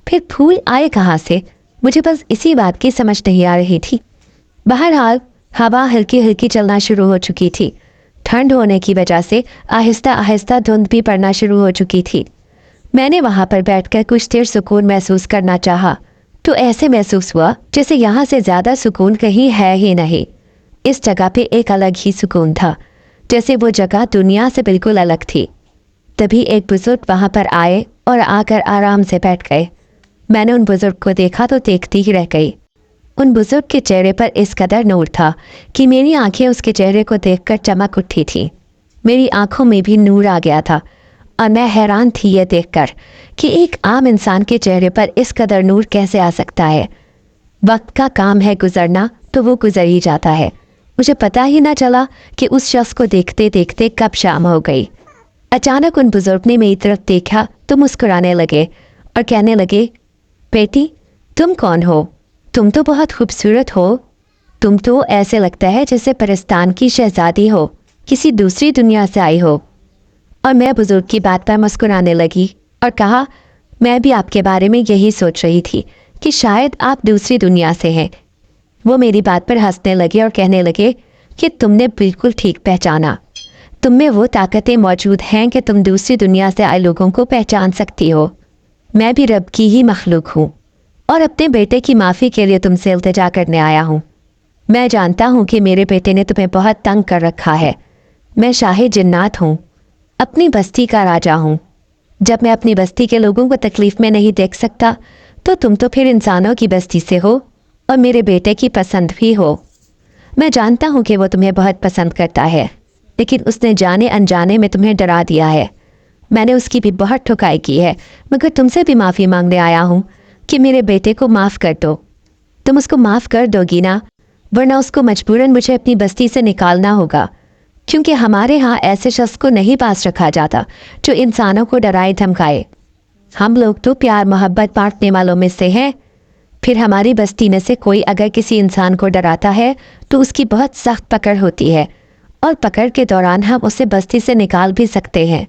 फिर फूल आए कहाँ से, मुझे बस इसी बात की समझ नहीं आ रही थी। बहरहाल हवा हल्की हल्की चलना शुरू हो चुकी थी। ठंड होने की वजह से आहिस्ता आहिस्ता धुंध भी पड़ना शुरू हो चुकी थी। मैंने वहाँ पर बैठकर कुछ देर सुकून महसूस करना चाहा, तो ऐसे महसूस हुआ जैसे यहाँ से ज़्यादा सुकून कहीं है ही नहीं। इस जगह पे एक अलग ही सुकून था, जैसे वो जगह दुनिया से बिल्कुल अलग थी। तभी एक बुजुर्ग वहाँ पर आए और आकर आराम से बैठ गए। मैंने उन बुजुर्ग को देखा तो देखती ही रह गई। उन बुजुर्ग के चेहरे पर इस कदर नूर था कि मेरी आंखें उसके चेहरे को देखकर चमक उठी थी। मेरी आंखों में भी नूर आ गया था, और मैं हैरान थी ये देखकर कि एक आम इंसान के चेहरे पर इस कदर नूर कैसे आ सकता है। वक्त का काम है गुजरना, तो वो गुजर ही जाता है। मुझे पता ही ना चला कि उस शख्स को देखते देखते कब शाम हो गई। अचानक उन बुजुर्ग ने मेरी तरफ देखा तो मुस्कुराने लगे और कहने लगे, बेटी तुम कौन हो? तुम तो बहुत खूबसूरत हो। तुम तो ऐसे लगता है जैसे परिस्तान की शहजादी हो, किसी दूसरी दुनिया से आई हो। और मैं बुजुर्ग की बात पर मुस्कुराने लगी और कहा, मैं भी आपके बारे में यही सोच रही थी कि शायद आप दूसरी दुनिया से हैं। वो मेरी बात पर हंसने लगे और कहने लगे कि तुमने बिल्कुल ठीक पहचाना। तुम में वो ताकतें मौजूद हैं कि तुम दूसरी दुनिया से आए लोगों को पहचान सकती हो। मैं भी रब की ही मखलूक हूँ और अपने बेटे की माफ़ी के लिए तुमसे इल्तिजा करने आया हूँ। मैं जानता हूँ कि मेरे बेटे ने तुम्हें बहुत तंग कर रखा है। मैं शाही जिन्नात हूँ, अपनी बस्ती का राजा हूँ। जब मैं अपनी बस्ती के लोगों को तकलीफ़ में नहीं देख सकता, तो तुम तो फिर इंसानों की बस्ती से हो और मेरे बेटे की पसंद भी हो। मैं जानता हूँ कि वो तुम्हें बहुत पसंद करता है, लेकिन उसने जाने अनजाने में तुम्हें डरा दिया है। मैंने उसकी भी बहुत ठुकाई की है, मगर तुमसे भी माफ़ी मांगने आया हूँ कि मेरे बेटे को माफ़ कर दो। तुम उसको माफ़ कर दोगी ना, वरना उसको मजबूरन मुझे अपनी बस्ती से निकालना होगा, क्योंकि हमारे यहाँ ऐसे शख्स को नहीं पास रखा जाता जो इंसानों को डराए धमकाए। हम लोग तो प्यार मोहब्बत बांटने वालों में से हैं। फिर हमारी बस्ती में से कोई अगर किसी इंसान को डराता है तो उसकी बहुत सख्त पकड़ होती है, और पकड़ के दौरान हम उसे बस्ती से निकाल भी सकते हैं।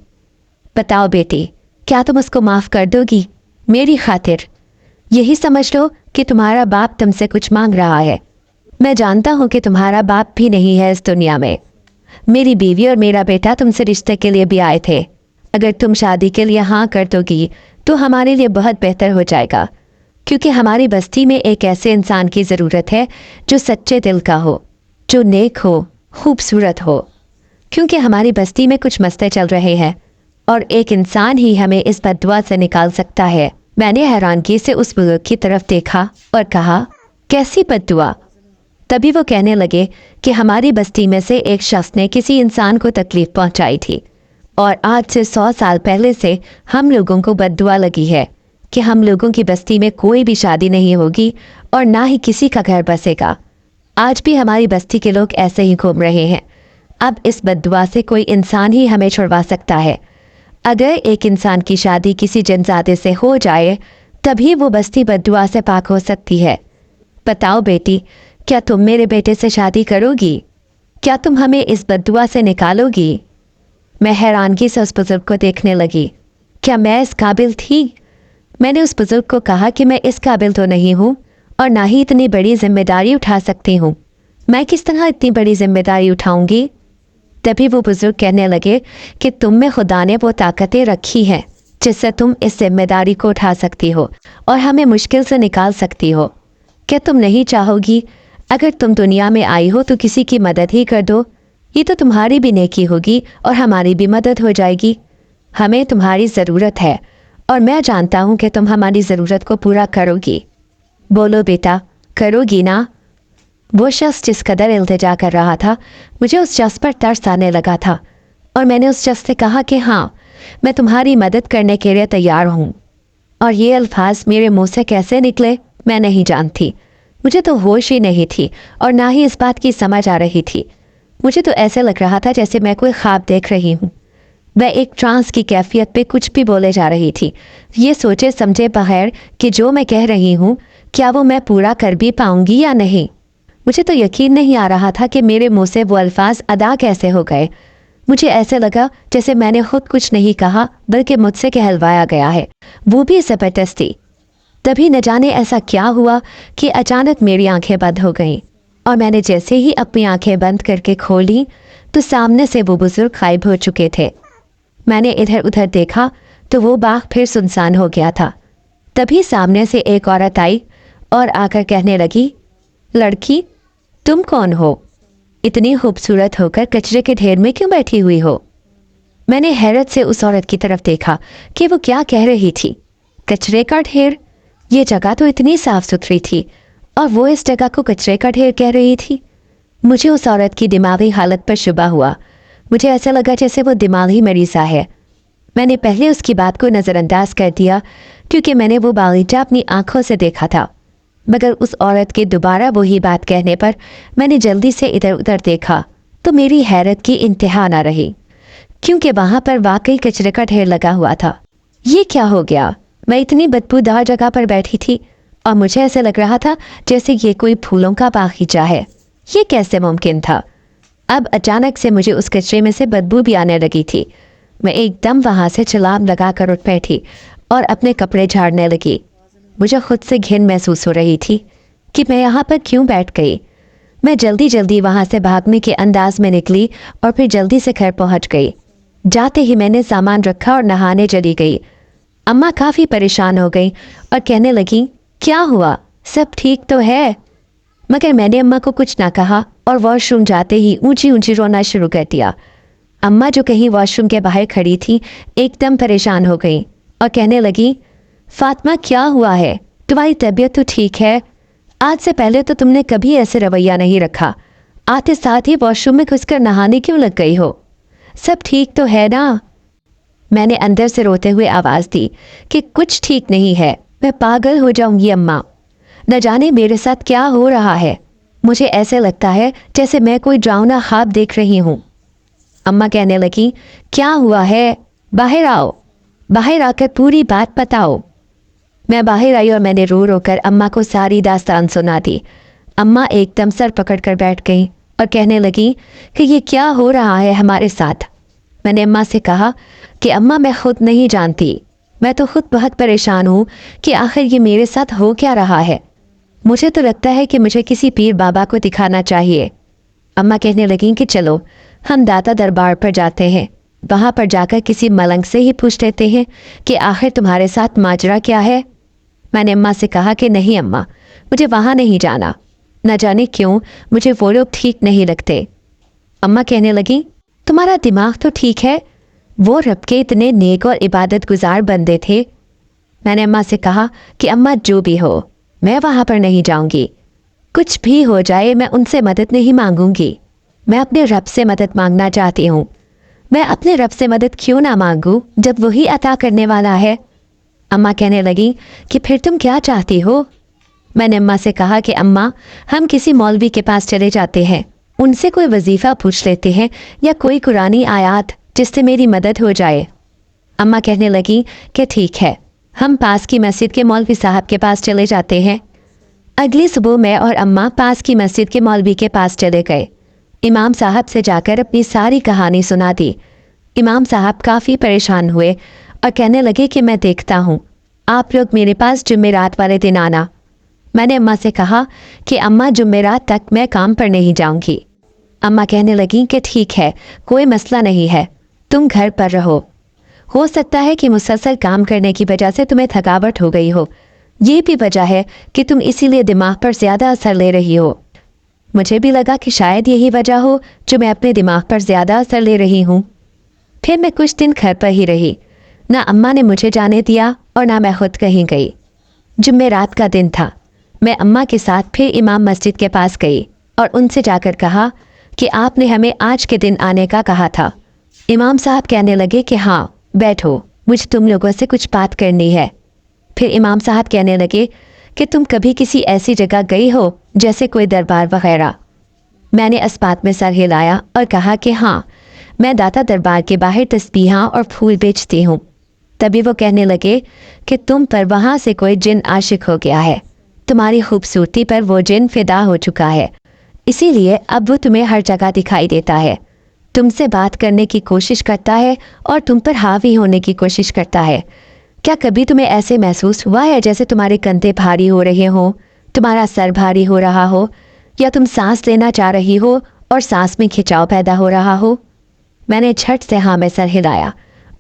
बताओ बेटी, क्या तुम उसको माफ़ कर दोगी मेरी खातिर? यही समझ लो कि तुम्हारा बाप तुमसे कुछ मांग रहा है। मैं जानता हूँ कि तुम्हारा बाप भी नहीं है इस दुनिया में। मेरी बीवी और मेरा बेटा तुमसे रिश्ते के लिए भी आए थे। अगर तुम शादी के लिए हाँ कर दोगी तो हमारे लिए बहुत बेहतर हो जाएगा, क्योंकि हमारी बस्ती में एक ऐसे इंसान की ज़रूरत है जो सच्चे दिल का हो, जो नेक हो, खूबसूरत हो। क्योंकि हमारी बस्ती में कुछ मसले चल रहे हैं और एक इंसान ही हमें इस बददुआ से निकाल सकता है। मैंने हैरानगी से उस बुजुर्ग की तरफ देखा और कहा, कैसी बददुआ? तभी वो कहने लगे कि हमारी बस्ती में से एक शख्स ने किसी इंसान को तकलीफ पहुंचाई थी, और आज से 100 साल पहले से हम लोगों को बददुआ लगी है कि हम लोगों की बस्ती में कोई भी शादी नहीं होगी और ना ही किसी का घर बसेगा। आज भी हमारी बस्ती के लोग ऐसे ही घूम रहे हैं। अब इस बददुआ से कोई इंसान ही हमें छुड़वा सकता है। अगर एक इंसान की शादी किसी जनजाते से हो जाए तभी वो बस्ती बददुआ से पाक हो सकती है। बताओ बेटी, क्या तुम मेरे बेटे से शादी करोगी? क्या तुम हमें इस बददुआ से निकालोगी? मैं हैरानगी से उस बुजुर्ग को देखने लगी। क्या मैं इस काबिल थी? मैंने उस बुजुर्ग को कहा कि मैं इस काबिल तो नहीं हूँ और ना ही इतनी बड़ी जिम्मेदारी उठा सकती हूँ। मैं किस तरह इतनी बड़ी जिम्मेदारी उठाऊंगी? तभी वो बुजुर्ग कहने लगे कि तुम में खुदा ने वो ताकतें रखी हैं जिससे तुम इस जिम्मेदारी को उठा सकती हो और हमें मुश्किल से निकाल सकती हो। क्या तुम नहीं चाहोगी अगर तुम दुनिया में आई हो तो किसी की मदद ही कर दो? ये तो तुम्हारी भी नेकी होगी और हमारी भी मदद हो जाएगी। हमें तुम्हारी ज़रूरत है और मैं जानता हूँ कि तुम हमारी ज़रूरत को पूरा करोगी। बोलो बेटा, करोगी ना? वो शख्स जिस कदर इल्तिजा कर रहा था, मुझे उस शख्स पर तरस आने लगा था और मैंने उस शख्स से कहा कि हाँ, मैं तुम्हारी मदद करने के लिए तैयार हूँ। और ये अल्फाज मेरे मुंह से कैसे निकले मैं नहीं जानती। मुझे तो होश ही नहीं थी और ना ही इस बात की समझ आ रही थी। मुझे तो ऐसे लग रहा था जैसे मैं कोई ख्वाब देख रही हूँ। मैं एक ट्रांस की कैफियत पे कुछ भी बोले जा रही थी, ये सोचे समझे बगैर कि जो मैं कह रही हूँ क्या वो मैं पूरा कर भी पाऊंगी या नहीं। मुझे तो यकीन नहीं आ रहा था कि मेरे मुंह से वो अल्फाज अदा कैसे हो गए। मुझे ऐसे लगा जैसे मैंने खुद कुछ नहीं कहा बल्कि मुझसे कहलवाया गया है, वो भी ज़बरदस्ती। तभी न जाने ऐसा क्या हुआ कि अचानक मेरी आंखें बंद हो गईं और मैंने जैसे ही अपनी आंखें बंद करके खोली तो सामने से वो बुजुर्ग गायब हो चुके थे। मैंने इधर उधर देखा तो वो बाग फिर सुनसान हो गया था। तभी सामने से एक औरत आई और आकर कहने लगी, लड़की, तुम कौन हो? इतनी खूबसूरत होकर कचरे के ढेर में क्यों बैठी हुई हो? मैंने हैरत से उस औरत की तरफ देखा कि वो क्या कह रही थी। कचरे का ढेर? ये जगह तो इतनी साफ सुथरी थी और वो इस जगह को कचरे का ढेर कह रही थी। मुझे उस औरत की दिमागी हालत पर शुबा हुआ। मुझे ऐसा लगा जैसे वो दिमागी मरीज़ा है। मैंने पहले उसकी बात को नज़रअंदाज कर दिया क्योंकि मैंने वो बागीचा अपनी आंखों से देखा था, मगर उस औरत के दोबारा वही बात कहने पर मैंने जल्दी से इधर उधर देखा तो मेरी हैरत की इंतहा ना रही, क्योंकि वहाँ पर वाकई कचरे का ढेर लगा हुआ था। ये क्या हो गया? मैं इतनी बदबूदार जगह पर बैठी थी और मुझे ऐसे लग रहा था जैसे ये कोई फूलों का बागीचा है। ये कैसे मुमकिन था? अब अचानक से मुझे उस कचरे में से बदबू भी आने लगी थी। मैं एकदम वहाँ से छलांग लगा कर उठ बैठी और अपने कपड़े झाड़ने लगी। मुझे खुद से घिन महसूस हो रही थी कि मैं यहाँ पर क्यों बैठ गई। मैं जल्दी जल्दी वहाँ से भागने के अंदाज में निकली और फिर जल्दी से घर पहुँच गई। जाते ही मैंने सामान रखा और नहाने चली गई। अम्मा काफ़ी परेशान हो गई और कहने लगी, क्या हुआ, सब ठीक तो है? मगर मैंने अम्मा को कुछ ना कहा और वॉशरूम जाते ही ऊंची ऊंची रोना शुरू कर दिया। अम्मा जो कहीं वॉशरूम के बाहर खड़ी थी एकदम परेशान हो गई और कहने लगी, फातिमा क्या हुआ है? तुम्हारी तबीयत तो ठीक है? आज से पहले तो तुमने कभी ऐसे रवैया नहीं रखा। आते साथ ही वॉशरूम में घुसकर नहाने क्यों लग गई हो? सब ठीक तो है ना? मैंने अंदर से रोते हुए आवाज़ दी कि कुछ ठीक नहीं है, मैं पागल हो जाऊंगी अम्मा। न जाने मेरे साथ क्या हो रहा है। मुझे ऐसे लगता है जैसे मैं कोई डरावना ख्वाब देख रही हूँ। अम्मा कहने लगी, क्या हुआ है? बाहर आओ। बाहर आकर पूरी बात बताओ। मैं बाहर आई और मैंने रो रो कर अम्मा को सारी दास्तान सुना दी। अम्मा एकदम सर पकड़कर बैठ गईं और कहने लगी कि ये क्या हो रहा है हमारे साथ। मैंने अम्मा से कहा कि अम्मा मैं खुद नहीं जानती, मैं तो खुद बहुत परेशान हूँ कि आखिर ये मेरे साथ हो क्या रहा है। मुझे तो लगता है कि मुझे किसी पीर बाबा को दिखाना चाहिए। अम्मा कहने लगीं कि चलो हम दाता दरबार पर जाते हैं, वहाँ पर जाकर किसी मलंग से ही पूछ लेते हैं कि आखिर तुम्हारे साथ माजरा क्या है। मैंने अम्मा से कहा कि नहीं अम्मा, मुझे वहाँ नहीं जाना, न जाने क्यों मुझे वो लोग ठीक नहीं लगते। अम्मा कहने लगी तुम्हारा दिमाग तो ठीक है, वो रब के इतने नेक और इबादत गुजार बंदे थे। मैंने अम्मा से कहा कि अम्मा जो भी हो मैं वहाँ पर नहीं जाऊँगी, कुछ भी हो जाए मैं उनसे मदद नहीं मांगूंगी, मैं अपने रब से मदद मांगना चाहती हूँ। मैं अपने रब से मदद क्यों ना मांगूँ जब वही अता करने वाला है। अम्मा कहने लगी कि फिर तुम क्या चाहती हो। मैंने अम्मा से कहा कि अम्मा हम किसी मौलवी के पास चले जाते हैं, उनसे कोई वजीफ़ा पूछ लेते हैं या कोई कुरानी आयात जिससे मेरी मदद हो जाए। अम्मा कहने लगी कि ठीक है, हम पास की मस्जिद के मौलवी साहब के पास चले जाते हैं। अगली सुबह मैं और अम्मा पास की मस्जिद के मौलवी के पास चले गए। इमाम साहब से जाकर अपनी सारी कहानी सुना दी। इमाम साहब काफ़ी परेशान हुए और कहने लगे कि मैं देखता हूँ, आप लोग मेरे पास जुमेरात वाले दिन आना। मैंने अम्मा से कहा कि अम्मा जुमेरात तक मैं काम पर नहीं जाऊँगी। अम्मा कहने लगी कि ठीक है, कोई मसला नहीं है, तुम घर पर रहो। हो सकता है कि मुसलसल काम करने की वजह से तुम्हें थकावट हो गई हो, ये भी वजह है कि तुम इसीलिए दिमाग पर ज़्यादा असर ले रही हो। मुझे भी लगा कि शायद यही वजह हो जो मैं अपने दिमाग पर ज़्यादा असर ले रही हूँ। फिर मैं कुछ दिन घर पर ही रही, ना अम्मा ने मुझे जाने दिया और ना मैं खुद कहीं गई। जुमेरात का दिन था, मैं अम्मा के साथ फिर इमाम मस्जिद के पास गई और उनसे जाकर कहा कि आपने हमें आज के दिन आने का कहा था। इमाम साहब कहने लगे कि हाँ बैठो, मुझे तुम लोगों से कुछ बात करनी है। फिर इमाम साहब कहने लगे कि तुम कभी किसी ऐसी जगह गई हो जैसे कोई दरबार वगैरह। मैंने इस बात में सर हिलाया और कहा कि हाँ, मैं दाता दरबार के बाहर तस्बीहां और फूल बेचती हूँ। तभी वो कहने लगे कि तुम पर वहाँ से कोई जिन आशिक हो गया है, तुम्हारी खूबसूरती पर वो जिन फिदा हो चुका है, इसीलिए अब वो तुम्हें हर जगह दिखाई देता है, तुमसे बात करने की कोशिश करता है और तुम पर हावी होने की कोशिश करता है। क्या कभी तुम्हें ऐसे महसूस हुआ है जैसे तुम्हारे कंधे भारी हो रहे हों, तुम्हारा सर भारी हो रहा हो, या तुम सांस लेना चाह रही हो और सांस में खिंचाव पैदा हो रहा हो। मैंने झट से हाँ में सर हिलाया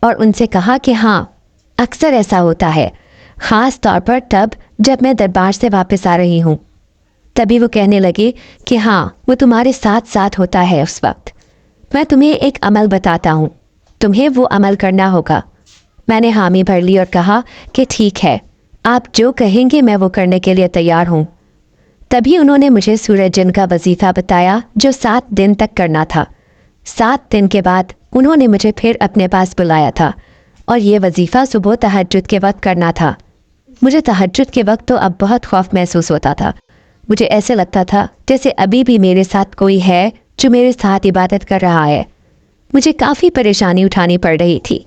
और उनसे कहा कि हाँ, अक्सर ऐसा होता है, ख़ास तौर पर तब जब मैं दरबार से वापस आ रही हूँ। तभी वो कहने लगे कि हाँ, वो तुम्हारे साथ साथ होता है उस वक्त। मैं तुम्हें एक अमल बताता हूँ, तुम्हें वो अमल करना होगा। मैंने हामी भर ली और कहा कि ठीक है, आप जो कहेंगे मैं वो करने के लिए तैयार हूँ। तभी उन्होंने मुझे सूरज जिन का वजीफ़ा बताया जो 7 दिन तक करना था। 7 दिन के बाद उन्होंने मुझे फिर अपने पास बुलाया था और ये वजीफ़ा सुबह तहज्जुद के वक्त करना था। मुझे तहज्जुद के वक्त तो अब बहुत खौफ महसूस होता था। मुझे ऐसे लगता था जैसे अभी भी मेरे साथ कोई है जो मेरे साथ इबादत कर रहा है। मुझे काफ़ी परेशानी उठानी पड़ रही थी,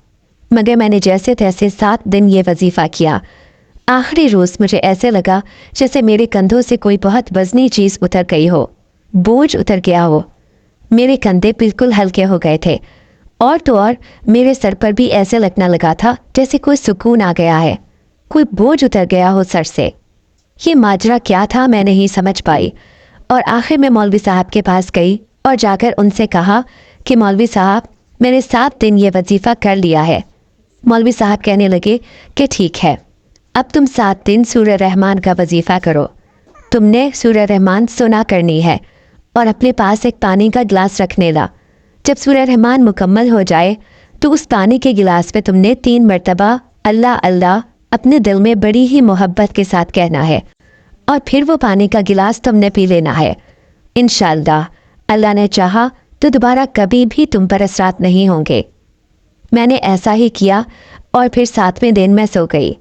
मगर मैंने जैसे तैसे 7 दिन ये वजीफ़ा किया। आखिरी रोज़ मुझे ऐसे लगा जैसे मेरे कंधों से कोई बहुत वज़नी चीज़ उतर गई हो, बोझ उतर गया हो। मेरे कंधे बिल्कुल हल्के हो गए थे और तो और मेरे सर पर भी ऐसे लगने लगा था जैसे कोई सुकून आ गया है, कोई बोझ उतर गया हो सर से। ये माजरा क्या था मैं नहीं समझ पाई और आखिर में मौलवी साहब के पास गई और जाकर उनसे कहा कि मौलवी साहब, मैंने 7 दिन ये वजीफ़ा कर लिया है। मौलवी साहब कहने लगे कि ठीक है, अब तुम 7 दिन सूरह रहमान का वजीफ़ा करो। तुमने सूरह रहमान सुना करनी है और अपने पास एक पानी का गिलास रखने ला। जब सूरह रहमान मुकम्मल हो जाए तो उस पानी के गिलास पे तुमने 3 मरतबा अल्लाह अल्लाह अपने दिल में बड़ी ही मोहब्बत के साथ कहना है और फिर वो पानी का गिलास तुमने पी लेना है। इंशाअल्लाह अल्लाह ने चाहा तो दोबारा कभी भी तुम पर असरात नहीं होंगे। मैंने ऐसा ही किया और फिर 7वें दिन मैं सो गई।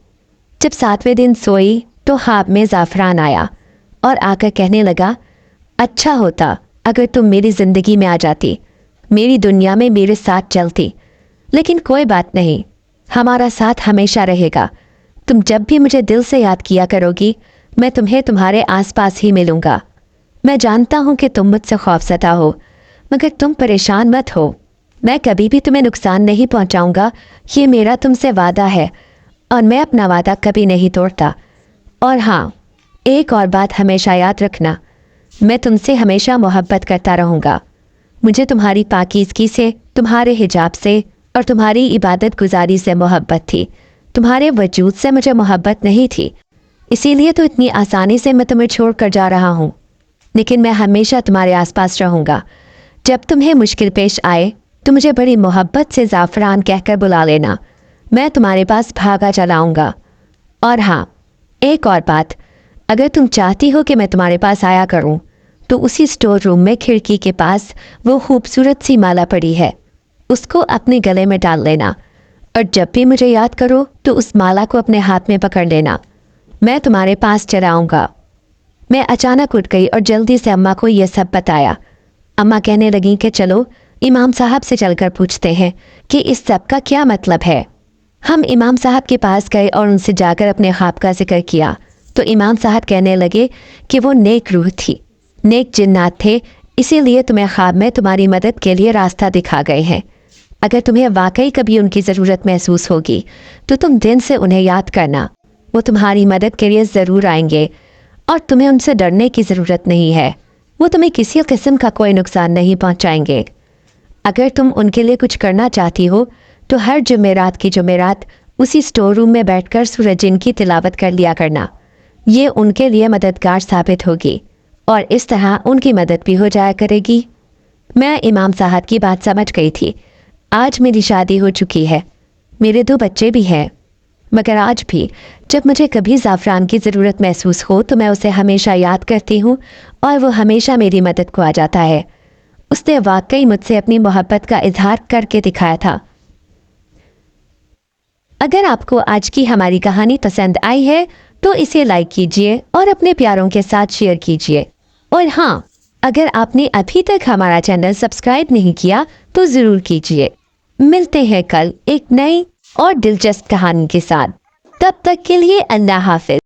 जब 7वें दिन सोई तो ख्वाब में ज़ाफ़रान आया और आकर कहने लगा, अच्छा होता अगर तुम मेरी ज़िंदगी में आ जाती, मेरी दुनिया में मेरे साथ चलती, लेकिन कोई बात नहीं, हमारा साथ हमेशा रहेगा। तुम जब भी मुझे दिल से याद किया करोगी, मैं तुम्हें तुम्हारे आसपास ही मिलूंगा। मैं जानता हूं कि तुम मुझसे खौफज़दा हो, मगर तुम परेशान मत हो। मैं कभी भी तुम्हें नुकसान नहीं पहुंचाऊंगा, ये मेरा तुमसे वादा है, और मैं अपना वादा कभी नहीं तोड़ता। और हाँ, एक और बात हमेशा याद रखना, मैं तुमसे हमेशा मोहब्बत करता रहूँगा। मुझे तुम्हारी पाकीज़गी से, तुम्हारे हिजाब से और तुम्हारी इबादत गुजारी से मोहब्बत थी। तुम्हारे वजूद से मुझे मोहब्बत नहीं थी, इसीलिए तो इतनी आसानी से मैं तुम्हें छोड़ कर जा रहा हूँ। लेकिन मैं हमेशा तुम्हारे आसपास रहूँगा। जब तुम्हें मुश्किल पेश आए तो मुझे बड़ी मोहब्बत से ज़ाफ़रान कहकर बुला लेना, मैं तुम्हारे पास भागा चलाऊँगा। और हाँ, एक और बात, अगर तुम चाहती हो कि मैं तुम्हारे पास आया करूं, तो उसी स्टोर रूम में खिड़की के पास वो खूबसूरत सी माला पड़ी है, उसको अपने गले में डाल लेना, और जब भी मुझे याद करो तो उस माला को अपने हाथ में पकड़ लेना। मैं तुम्हारे पास चला आऊँगा। मैं अचानक उठ गई और जल्दी से अम्मा को यह सब बताया। अम्मा कहने लगी कि चलो इमाम साहब से चलकर पूछते हैं कि इस सब का क्या मतलब है। हम इमाम साहब के पास गए और उनसे जाकर अपने ख्वाब का जिक्र किया, तो इमाम साहब कहने लगे कि वो नेक रूह थी, नेक जिन्नात थे, इसीलिए तुम्हें ख्वाब में तुम्हारी मदद के लिए रास्ता दिखा गए हैं। अगर तुम्हें वाकई कभी उनकी ज़रूरत महसूस होगी तो तुम दिन से उन्हें याद करना, वो तुम्हारी मदद के लिए ज़रूर आएंगे, और तुम्हें उनसे डरने की ज़रूरत नहीं है। वो तुम्हें किसी किस्म का कोई नुकसान नहीं पहुँचाएंगे। अगर तुम उनके लिए कुछ करना चाहती हो तो हर जुमेरात की जुमेरात उसी स्टोर रूम में बैठकर सूरह जिन की तिलावत कर लिया करना। ये उनके लिए मददगार साबित होगी और इस तरह उनकी मदद भी हो जाया करेगी। मैं इमाम साहब की बात समझ गई थी। आज मेरी शादी हो चुकी है, मेरे 2 बच्चे भी हैं, मगर आज भी जब मुझे कभी ज़ाफ़रान की ज़रूरत महसूस हो तो मैं उसे हमेशा याद करती हूँ, और वो हमेशा मेरी मदद को आ जाता है। उसने वाकई मुझसे अपनी मोहब्बत का इजहार करके दिखाया था। अगर आपको आज की हमारी कहानी पसंद आई है तो इसे लाइक कीजिए और अपने प्यारों के साथ शेयर कीजिए। और हाँ, अगर आपने अभी तक हमारा चैनल सब्सक्राइब नहीं किया तो ज़रूर कीजिए। मिलते हैं कल एक नई और दिलचस्प कहानी के साथ। तब तक के लिए अल्लाह हाफ़िज़।